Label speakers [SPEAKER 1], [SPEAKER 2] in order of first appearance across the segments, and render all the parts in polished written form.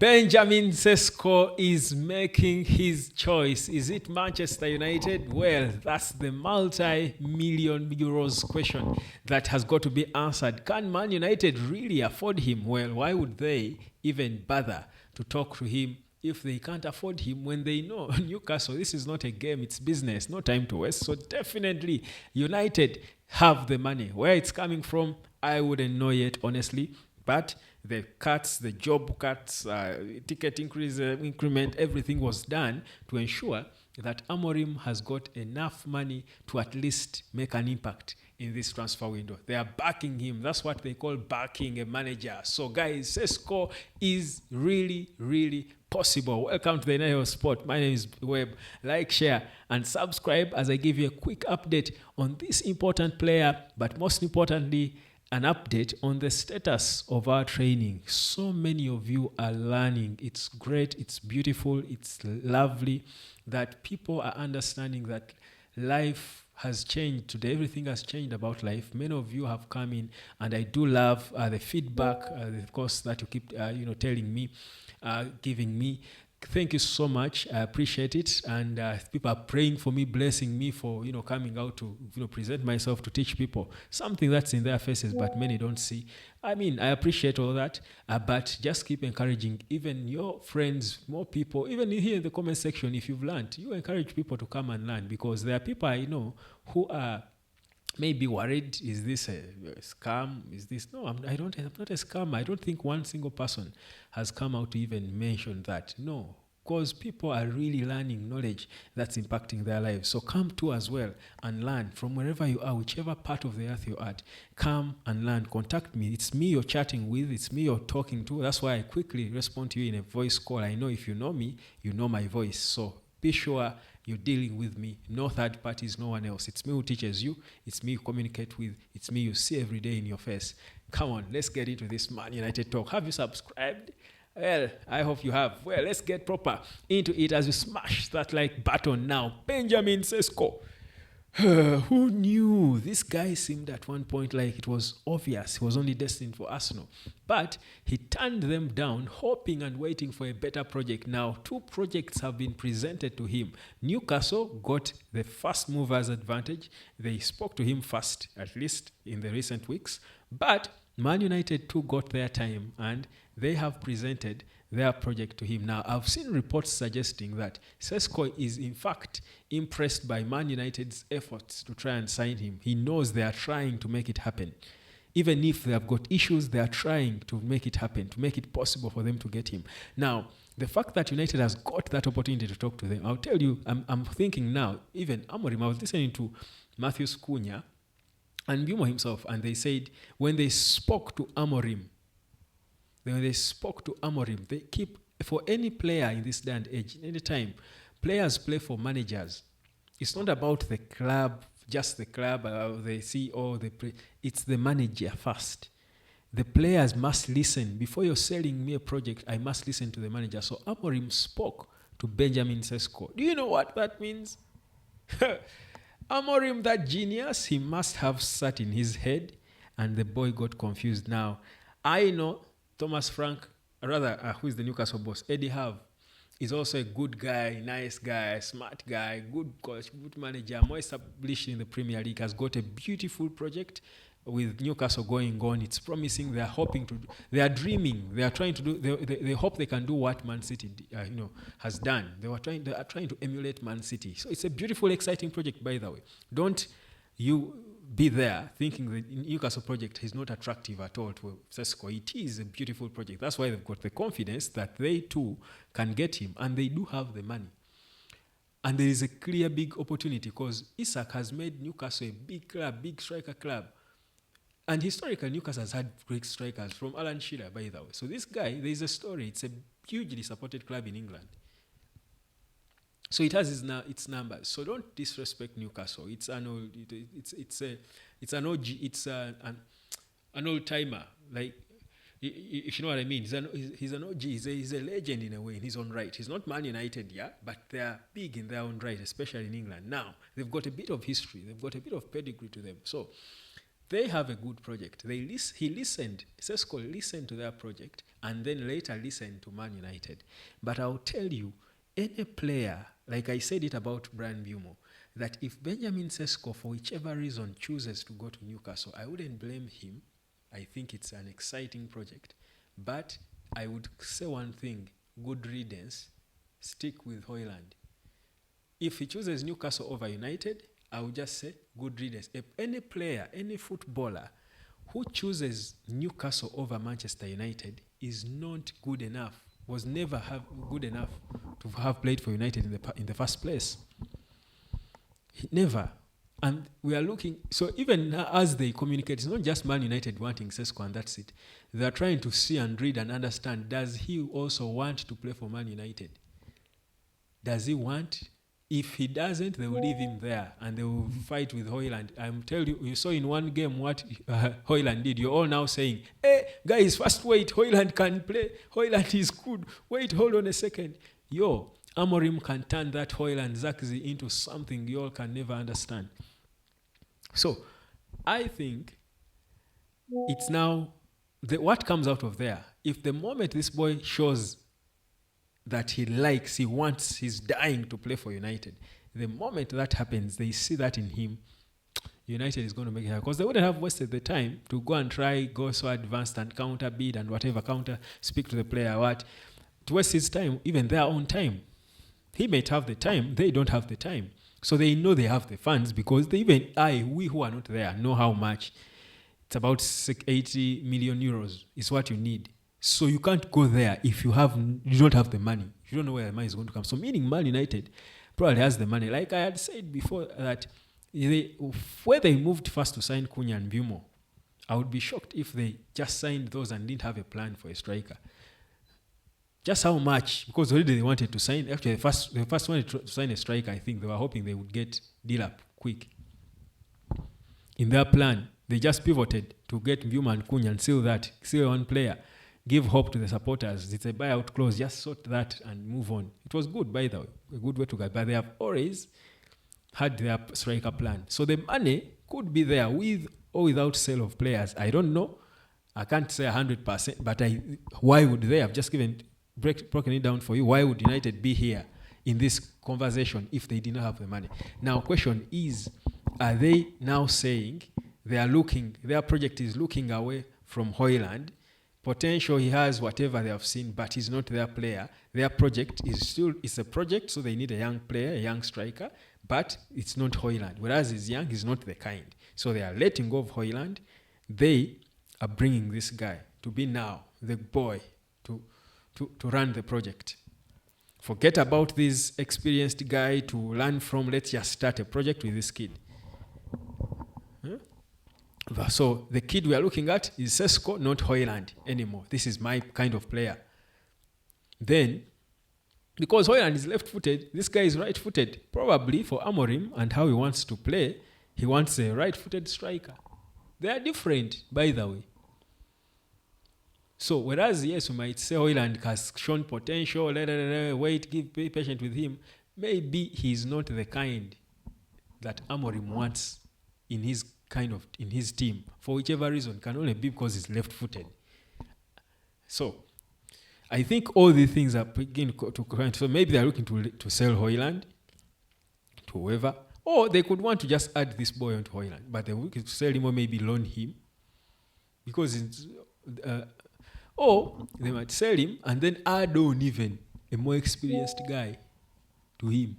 [SPEAKER 1] Benjamin Sesko is making his choice. Is it Manchester United? Well, that's the multi-million euros question that has got to be answered. Can Man United really afford him? Well, why would they even bother to talk to him if they can't afford him when they know Newcastle, this is not a game, it's business, no time to waste. So definitely United have the money. Where it's coming from, I wouldn't know yet, honestly. But the cuts, the job cuts, ticket increase, increment, everything was done to ensure that Amorim has got enough money to at least make an impact in this transfer window. They are backing him. That's what they call backing a manager. So guys, Cesco is really, really possible. Welcome to the Nile Sport. My name is Webb. Like, share, and subscribe as I give you a quick update on this important player, but most importantly, an update on the status of our training. So many of you are learning. It's great, it's beautiful, it's lovely that people are understanding that life has changed today. Everything has changed about life. Many of you have come in, and I do love the feedback, of course, that you keep telling me, giving me. Thank you so much. I appreciate it. And people are praying for me, blessing me for, coming out to, present myself to teach people something that's in their faces, but many don't see. I mean, I appreciate all that, but just keep encouraging even your friends, more people, even here in the comment section. If you've learned, you encourage people to come and learn, because there are people I know who are maybe worried, is this a scam? Is this? No, I'm not a scam. I don't think one single person has come out to even mention that. No, because people are really learning knowledge that's impacting their lives. So come too as well and learn from wherever you are, whichever part of the earth you're at. Come and learn. Contact me. It's me you're chatting with. It's me you're talking to. That's why I quickly respond to you in a voice call. I know if you know me, you know my voice. So be sure you're dealing with me. No third parties, no one else. It's me who teaches you. It's me you communicate with. It's me you see every day in your face. Come on, let's get into this Man United talk. Have you subscribed? Well, I hope you have. Well, let's get proper into it as we smash that like button now. Benjamin Cesco. Who knew? This guy seemed at one point like it was obvious he was only destined for Arsenal. But he turned them down, hoping and waiting for a better project. Now, two projects have been presented to him. Newcastle got the first movers advantage. They spoke to him first, at least in the recent weeks. But Man United too got their time, and they have presented their project to him. Now, I've seen reports suggesting that Sesko is in fact impressed by Man United's efforts to try and sign him. He knows they are trying to make it happen. Even if they have got issues, they are trying to make it happen, to make it possible for them to get him. Now, the fact that United has got that opportunity to talk to them, I'll tell you, I'm thinking now, even Amorim, I was listening to Matthew Cunha and Bumo himself, and they said when they spoke to Amorim, they keep, for any player in this day and age, anytime players play for managers, it's not about the club, just the club, the CEO, it's the manager first. The players must listen. Before you're selling me a project, I must listen to the manager. So Amorim spoke to Benjamin Cesco. Do you know what that means? Amorim, that genius, he must have sat in his head, and the boy got confused. Now, I know Thomas Frank, who is the Newcastle boss, Eddie Howe, is also a good guy, nice guy, smart guy, good coach, good manager, more established in the Premier League, has got a beautiful project with Newcastle going on. It's promising. They are hoping to, they are dreaming, they are trying to do, they hope they can do what Man City has done. They are trying to emulate Man City. So it's a beautiful, exciting project, by the way. Don't you be there thinking the Newcastle project is not attractive at all to Cesco. It is a beautiful project. That's why they've got the confidence that they too can get him, and they do have the money. And there is a clear big opportunity, because Isak has made Newcastle a big club, big striker club. And historically, Newcastle has had great strikers, from Alan Shearer, by the way. So this guy, there is a story. It's a hugely supported club in England. So it has its numbers. So don't disrespect Newcastle. It's an old, it's an OG, it's an old timer. Like, if you know what I mean. He's an OG. He's a legend in a way in his own right. He's not Man United, yeah, but they are big in their own right, especially in England. Now they've got a bit of history. They've got a bit of pedigree to them. So they have a good project. Cesco listened to their project and then later listened to Man United. But I'll tell you, any player, like I said it about Brian Bumo, that if Benjamin Sesko, for whichever reason, chooses to go to Newcastle, I wouldn't blame him. I think it's an exciting project. But I would say one thing, good riddance, stick with Hoyland. If he chooses Newcastle over United, I would just say good riddance. If any player, any footballer who chooses Newcastle over Manchester United is not good enough, was never good enough to have played for United in the first place. Never. And we are looking, so even as they communicate, it's not just Man United wanting Cesco and that's it. They are trying to see and read and understand, does he also want to play for Man United? Does he want? If he doesn't, they will leave him there and they will fight with Hoyland. I'm telling you, you saw in one game what Hoyland did. You're all now saying, hey, guys, first wait, Hoyland can play. Hoyland is good. Wait, hold on a second. Amorim can turn that Hoyland Zaxi into something you all can never understand. So, I think it's now, what comes out of there, if the moment this boy shows that he wants, he's dying to play for United, the moment that happens, they see that in him, United is going to make it happen. Because they wouldn't have wasted the time to go and go so advanced and counter bid and whatever, speak to the player, to waste his time, even their own time. He might have the time, they don't have the time. So they know they have the funds because we who are not there know how much. It's about 80 million euros is what you need. So you can't go there if you don't have the money. You don't know where the money is going to come. So meaning Man United probably has the money. Like I had said before that where they moved first to sign Cunha and Bumo, I would be shocked if they just signed those and didn't have a plan for a striker. Just how much? Because already they wanted to sign. Actually, they first wanted to sign a striker. I think they were hoping they would get deal up quick. In their plan, they just pivoted to get Bumo and Cunha and seal one player. Give hope to the supporters. It's a buyout clause. Just sort that and move on. It was good, by the way. A good way to go. But they have always had their striker plan. So the money could be there with or without sale of players. I don't know. I can't say 100%. But why would they have just broken it down for you? Why would United be here in this conversation if they did not have the money? Now, question is, are they now saying their project is looking away from Hoyland? Potential, he has whatever they have seen, but he's not their player. Their project it's a project, so they need a young player, a young striker, but it's not Hoyland. Whereas he's young, he's not the kind. So they are letting go of Hoyland. They are bringing this guy to be now the boy to run the project. Forget about this experienced guy to learn from. Let's just start a project with this kid. So the kid we are looking at is Cesco, not Hoyland anymore. This is my kind of player. Then, because Hoyland is left-footed, this guy is right-footed. Probably for Amorim and how he wants to play, he wants a right-footed striker. They are different, by the way. So whereas, yes, we might say Hoyland has shown potential, be patient with him, maybe he's not the kind that Amorim wants in his team. For whichever reason, can only be because he's left-footed. So I think all these things are beginning to correct. So maybe they're looking to sell Hoyland to whoever, or they could want to just add this boy onto Hoyland, but they would sell him or maybe loan him because it's... or they might sell him and then add on even a more experienced guy to him.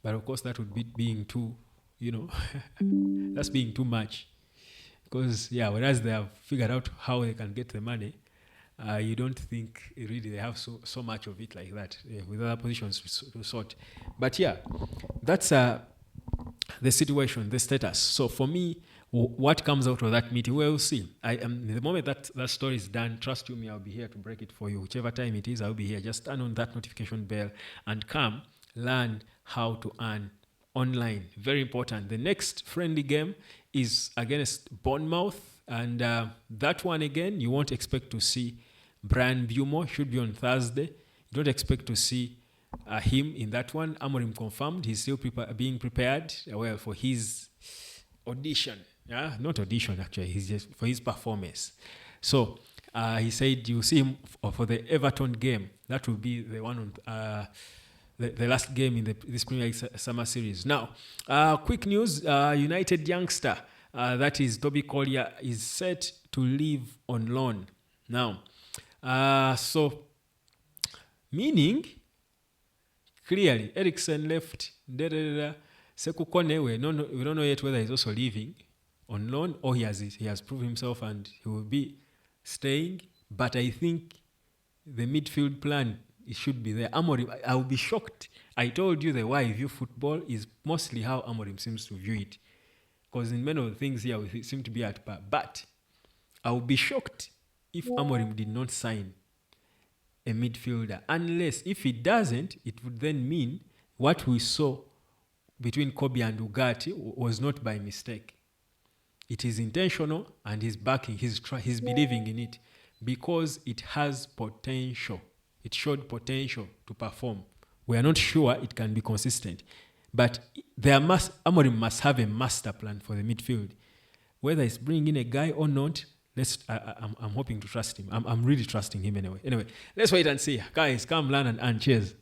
[SPEAKER 1] But of course, that would be being too, that's being too much. Because, whereas they have figured out how they can get the money, you don't think really they have so much of it like that with other positions to sort. But that's the situation, the status. So for me, what comes out of that meeting, we'll see. The moment that story is done, trust you me, I'll be here to break it for you. Whichever time it is, I'll be here. Just turn on that notification bell and come learn how to earn online. Very important. The next friendly game is against Bournemouth. And that one, again, you won't expect to see Brian Bumo. Should be on Thursday. You don't expect to see him in that one. Amorim confirmed. He's still being prepared for his audition Yeah, not audition actually. He's just for his performance. So he said you see him for the Everton game. That will be the one on the last game in this Premier League summer series. Now, quick news: United youngster that is Toby Collyer is set to leave on loan. Now, so meaning clearly Eriksen left. Sesko Kone, we don't know yet whether he's also leaving on loan or he has proved himself and he will be staying. But I think the midfield plan, it should be there. Amorim, I will be shocked. I told you the way I view football is mostly how Amorim seems to view it. Because in many of the things here, we seem to be at par. But I will be shocked if Amorim did not sign a midfielder. Unless, if he doesn't, it would then mean what we saw between Kobe and Ugarte was not by mistake. It is intentional and he's backing, he's believing in it because it has potential. It showed potential to perform. We are not sure it can be consistent. But Amorim must have a master plan for the midfield. Whether it's bringing in a guy or not, I'm hoping to trust him. I'm really trusting him anyway. Anyway, let's wait and see. Guys, come learn and cheers.